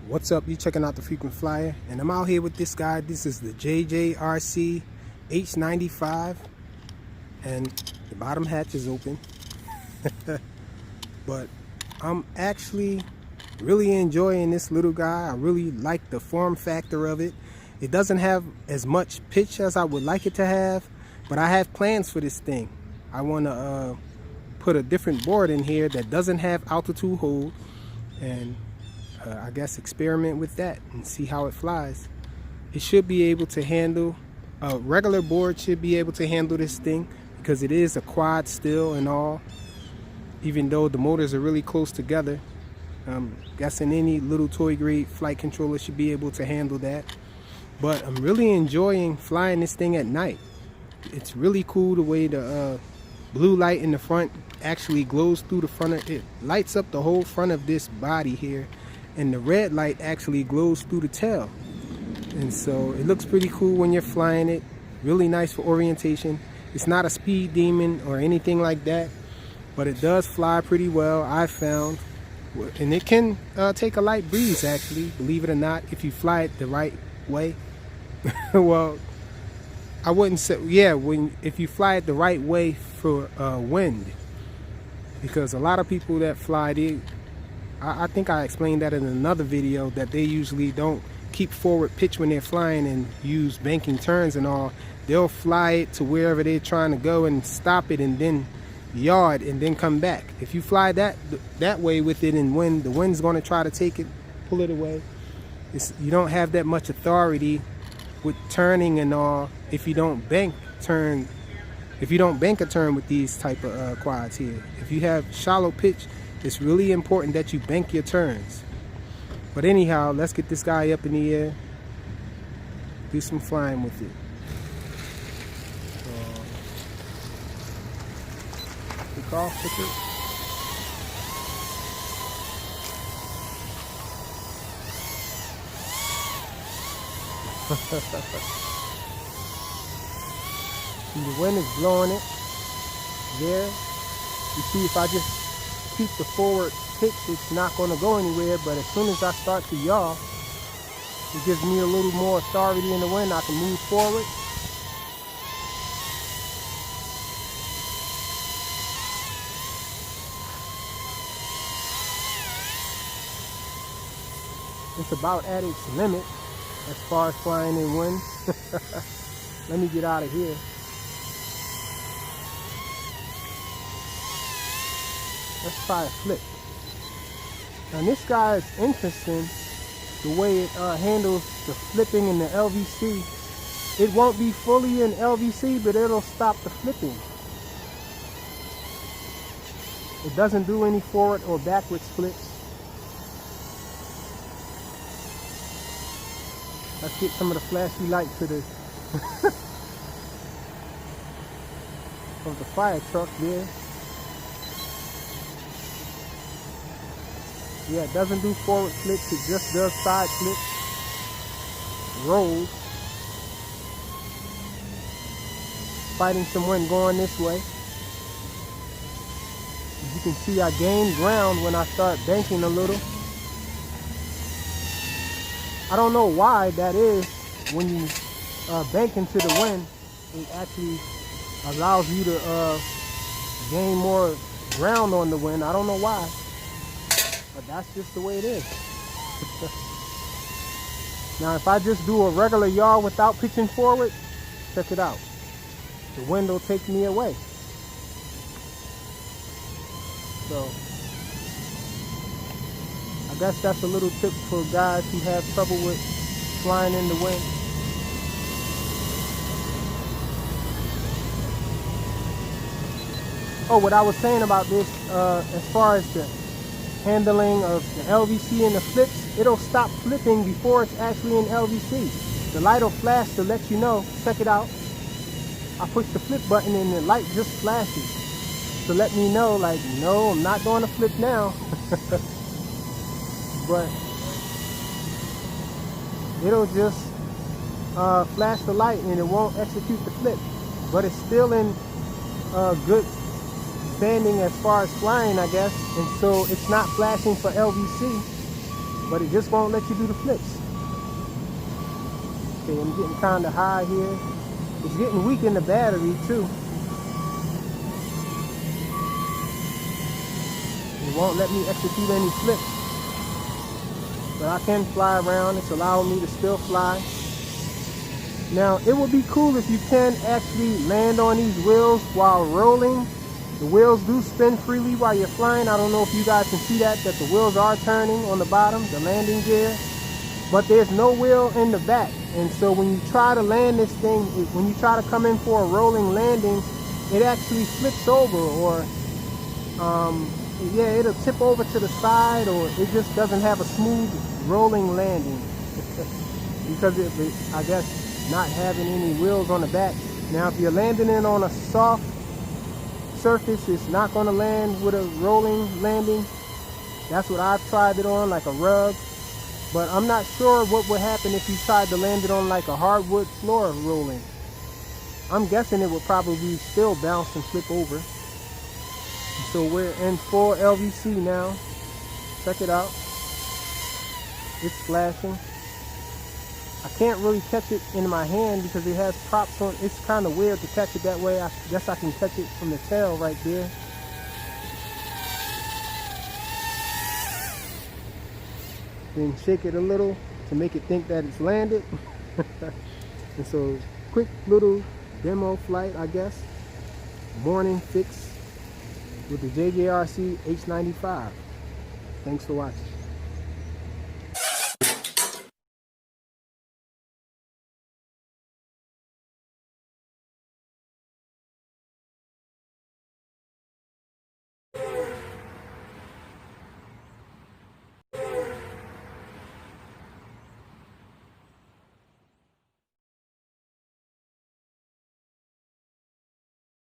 What's up? You checking out the Frequent Flyer, and I'm out here with this guy. This is the JJRC H95, and the bottom hatch is open. But I'm actually really enjoying this little guy. I really like the form factor of it. It doesn't have as much pitch as I would like it to have, but I have plans for this thing. I want to put a different board in here that doesn't have altitude hold, and I guess experiment with that and see how it flies. It should be able to handle, a regular board should be able to handle this thing, because it is a quad still and all, even though the motors are really close together. I'm guessing any little toy grade flight controller should be able to handle that. But I'm really enjoying flying this thing at night. It's really cool the way the blue light in the front actually glows through the front of it. Lights up the whole front of this body here, and the red light actually glows through the tail. And so it looks pretty cool when you're flying it. Really nice for orientation. It's not a speed demon or anything like that, but it does fly pretty well, I've found. And it can take a light breeze, actually, believe it or not, if you fly it the right way. Well, I wouldn't say, yeah, if you fly it the right way for wind. Because a lot of people that fly it, I think I explained that in another video, that they usually don't keep forward pitch when they're flying and use banking turns and all. They'll fly it to wherever they're trying to go and stop it and then yard and then come back. If you fly that way with it, and when the wind's going to try to take it, pull it away, you don't have that much authority with turning and all if you don't bank a turn with these type of quads here. If you have shallow pitch, it's really important that you bank your turns. But anyhow, let's get this guy up in the air, do some flying with it. Take off with it. See, the wind is blowing it there. You see, if I just keep the forward pitch, it's not going to go anywhere. But as soon as I start to yaw, it gives me a little more authority in the wind. I can move forward. It's about at its limit as far as flying in wind. Let me get out of here. Let's try a flip. Now this guy is interesting, the way it handles the flipping in the LVC. It won't be fully in LVC, but it'll stop the flipping. It doesn't do any forward or backwards flips. Let's get some of the flashy lights to the of the fire truck there. Yeah, it doesn't do forward flips, it just does side flips, rolls. Fighting some wind going this way. As you can see, I gained ground when I start banking a little. I don't know why that is. When you bank into the wind, it actually allows you to gain more ground on the wind. I don't know why, but that's just the way it is. Now if I just do a regular yaw without pitching forward, check it out. The wind will take me away. So I guess that's a little tip for guys who have trouble with flying in the wind. Oh, what I was saying about this, as far as the handling of the LVC and the flips, it'll stop flipping before it's actually in LVC. The light will flash to let you know. Check it out. I push the flip button and the light just flashes to let me know, like, no, I'm not going to flip now. But it'll just flash the light and it won't execute the flip. But it's still in good standing as far as flying, I guess. And so it's not flashing for LVC. but it just won't let you do the flips. Okay, I'm getting kind of high here. It's getting weak in the battery too. It won't let me execute any flips. But I can fly around. It's allowing me to still fly. Now, it would be cool if you can actually land on these wheels while rolling. The wheels do spin freely while you're flying. I don't know if you guys can see that the wheels are turning on the bottom, the landing gear. But there's no wheel in the back. And so when you try to land this thing, when you try to come in for a rolling landing, it actually flips over, or yeah, it'll tip over to the side, or it just doesn't have a smooth rolling landing because I guess not having any wheels on the back. Now if you're landing it on a soft surface, it's not going to land with a rolling landing. That's what I've tried it on, like a rug. But I'm not sure what would happen if you tried to land it on like a hardwood floor rolling. I'm guessing it would probably still bounce and flip over. So we're in full LVC now. Check it out. It's flashing. I can't really catch it in my hand because it has props on. It's kind of weird to catch it that way. I guess I can catch it from the tail right there. Then shake it a little to make it think that it's landed. And so, quick little demo flight, I guess. Morning fix with the JJRC H95. Thanks for watching.